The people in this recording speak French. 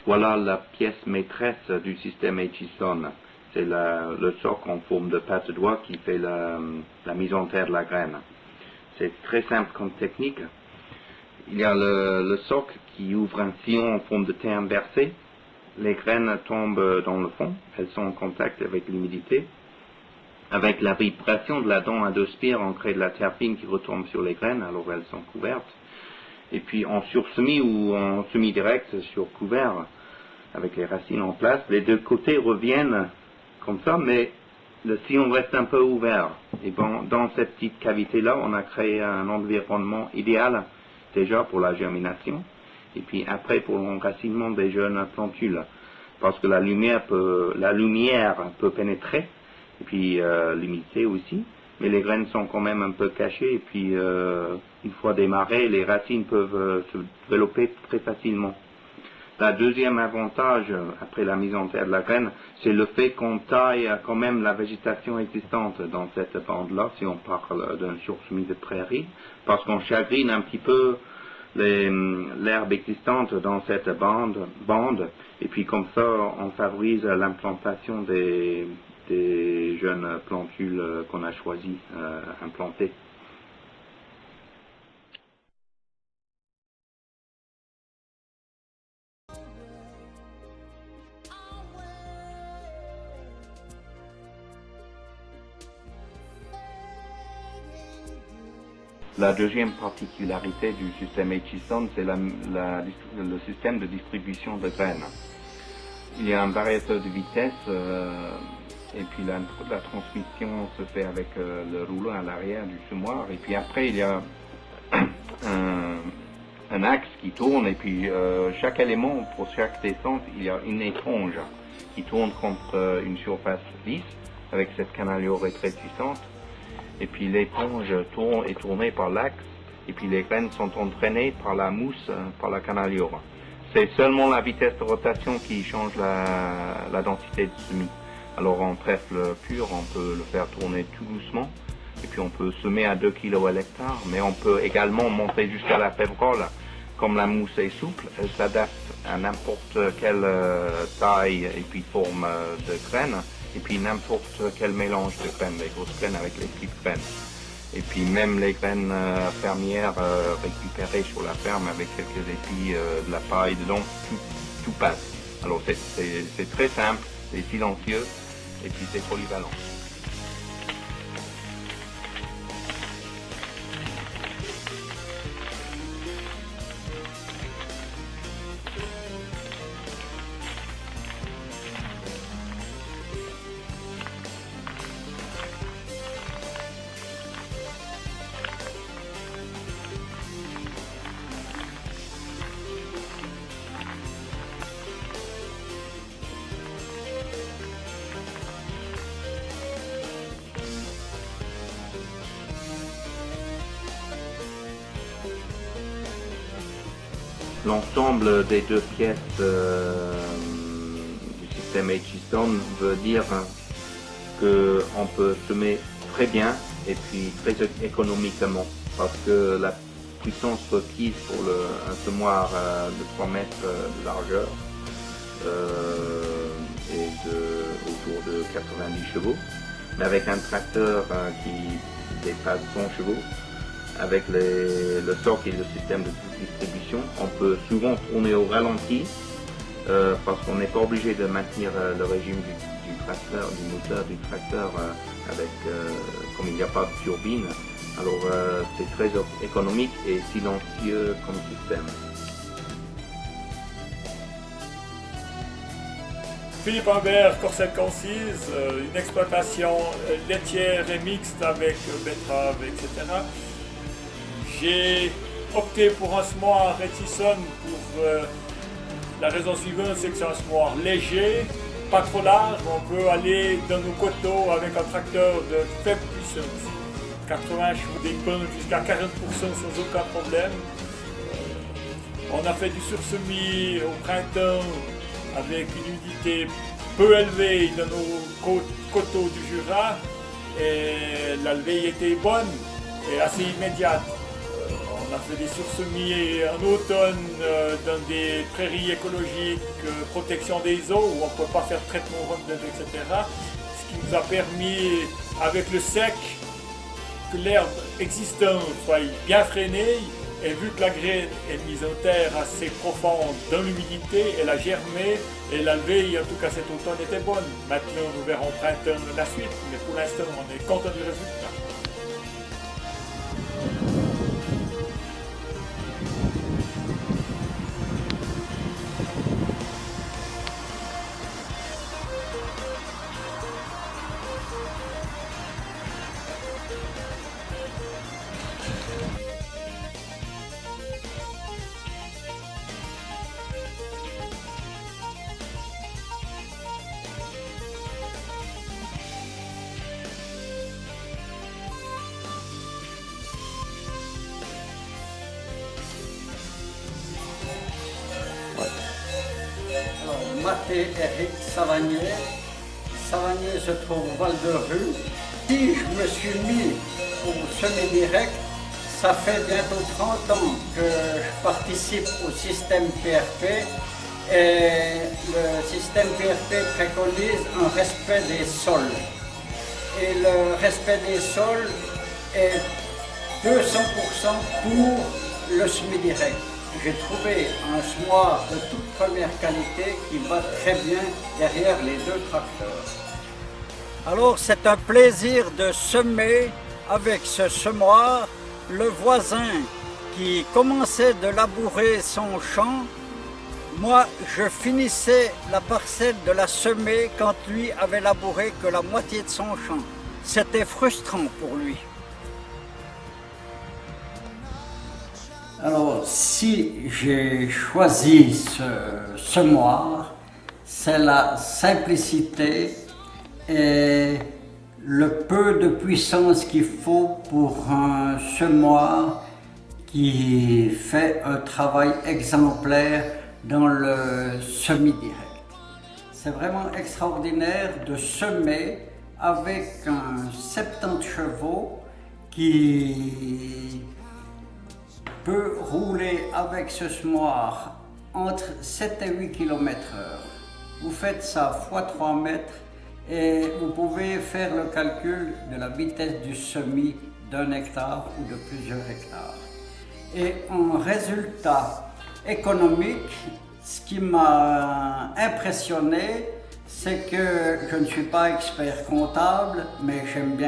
Voilà la pièce maîtresse du système Aitchison. C'est le socle en forme de patte de doigt qui fait la mise en terre de la graine. C'est très simple comme technique. Il y a le socle qui ouvre un sillon en forme de T inversé. Les graines tombent dans le fond, elles sont en contact avec l'humidité. Avec la vibration de la dent à deux spires, on crée de la terre fine qui retombe sur les graines, alors elles sont couvertes. Et puis en sursemis ou en semi-direct sur couvert, avec les racines en place, les deux côtés reviennent comme ça, mais le sillon reste un peu ouvert. Et bon, dans cette petite cavité-là, on a créé un environnement idéal, déjà pour la germination, et puis après pour l'enracinement des jeunes plantules. Parce que la lumière peut pénétrer, et puis l'humidité aussi, mais les graines sont quand même un peu cachées, et puis une fois démarrées, les racines peuvent se développer très facilement. Le deuxième avantage, après la mise en terre de la graine, c'est le fait qu'on taille quand même la végétation existante dans cette bande-là, si on parle d'un sursemis de prairie, parce qu'on chagrine un petit peu l'herbe existante dans cette bande, et puis comme ça, on favorise l'implantation des jeunes plantules qu'on a choisi implanter. La deuxième particularité du système Aitchison, c'est le système de distribution de graines. Il y a un variateur de vitesse et puis la transmission se fait avec le rouleau à l'arrière du semoir. Et puis après, il y a un axe qui tourne et puis chaque élément, pour chaque descente, il y a une éponge qui tourne contre une surface lisse avec cette canaliure rétrécissante. Et puis l'éponge est tournée par l'axe, et puis les graines sont entraînées par la mousse, par la canaliure. C'est seulement la vitesse de rotation qui change la densité de semis. Alors en trèfle pur, on peut le faire tourner tout doucement, et puis on peut semer à 2 kg à l'hectare, mais on peut également monter jusqu'à la févrole. Comme la mousse est souple, elle s'adapte à n'importe quelle taille et puis forme de graines. Et puis n'importe quel mélange de graines, les grosses graines avec les petites graines. Et puis même les graines fermières récupérées sur la ferme avec quelques épis de la paille dedans, tout passe. Alors c'est très simple, c'est silencieux et puis c'est polyvalent. L'ensemble des deux pièces du système Aitchison veut dire qu'on peut semer très bien et puis très économiquement, parce que la puissance requise pour un semoir de 3 mètres de largeur est autour de 90 chevaux, mais avec un tracteur qui dépasse 100 chevaux, avec le socle et le système de distribution, on peut souvent tourner au ralenti parce qu'on n'est pas obligé de maintenir le régime du tracteur, du moteur du tracteur comme il n'y a pas de turbine. Alors c'est très économique et silencieux comme système. Philippe Humbert, Courcelles Concises, une exploitation laitière et mixte avec betteraves, etc. J'ai opté pour un semoir Aitchison pour la raison suivante, c'est que c'est un semoir léger, pas trop large, on peut aller dans nos coteaux avec un tracteur de faible puissance. 80 chevaux d'épaule jusqu'à 40% sans aucun problème. On a fait du sursemis au printemps avec une humidité peu élevée dans nos coteaux du Jura et la levée était bonne et assez immédiate. On a fait des sursemis en automne dans des prairies écologiques, protection des eaux où on ne peut pas faire traitement Roundup, etc. Ce qui nous a permis, avec le sec, que l'herbe existante soit bien freinée. Et vu que la graine est mise en terre assez profonde dans l'humidité, elle a germé et la levée, en tout cas cet automne, était bonne. Maintenant, nous verrons au printemps la suite, mais pour l'instant, on est content du résultat. Mathé Eric Savagnier. Savagnier se trouve au Val de Rue. Si je me suis mis au semi-direct, ça fait bientôt 30 ans que je participe au système PRP et le système PRP préconise un respect des sols. Et le respect des sols est 200% pour le semi-direct. J'ai trouvé un semoir de toute première qualité qui va très bien derrière les deux tracteurs. Alors c'est un plaisir de semer avec ce semoir. Le voisin qui commençait de labourer son champ, moi je finissais la parcelle de la semer quand lui avait labouré que la moitié de son champ. C'était frustrant pour lui. Alors, si j'ai choisi ce semoir, c'est la simplicité et le peu de puissance qu'il faut pour un semoir qui fait un travail exemplaire dans le semi-direct. C'est vraiment extraordinaire de semer avec un 70 chevaux qui peut rouler avec ce semoir entre 7 et 8 km/h. Vous faites ça x 3 mètres et vous pouvez faire le calcul de la vitesse du semis d'1 hectare ou de plusieurs hectares. Et en résultat économique, ce qui m'a impressionné, c'est que je ne suis pas expert comptable, mais j'aime bien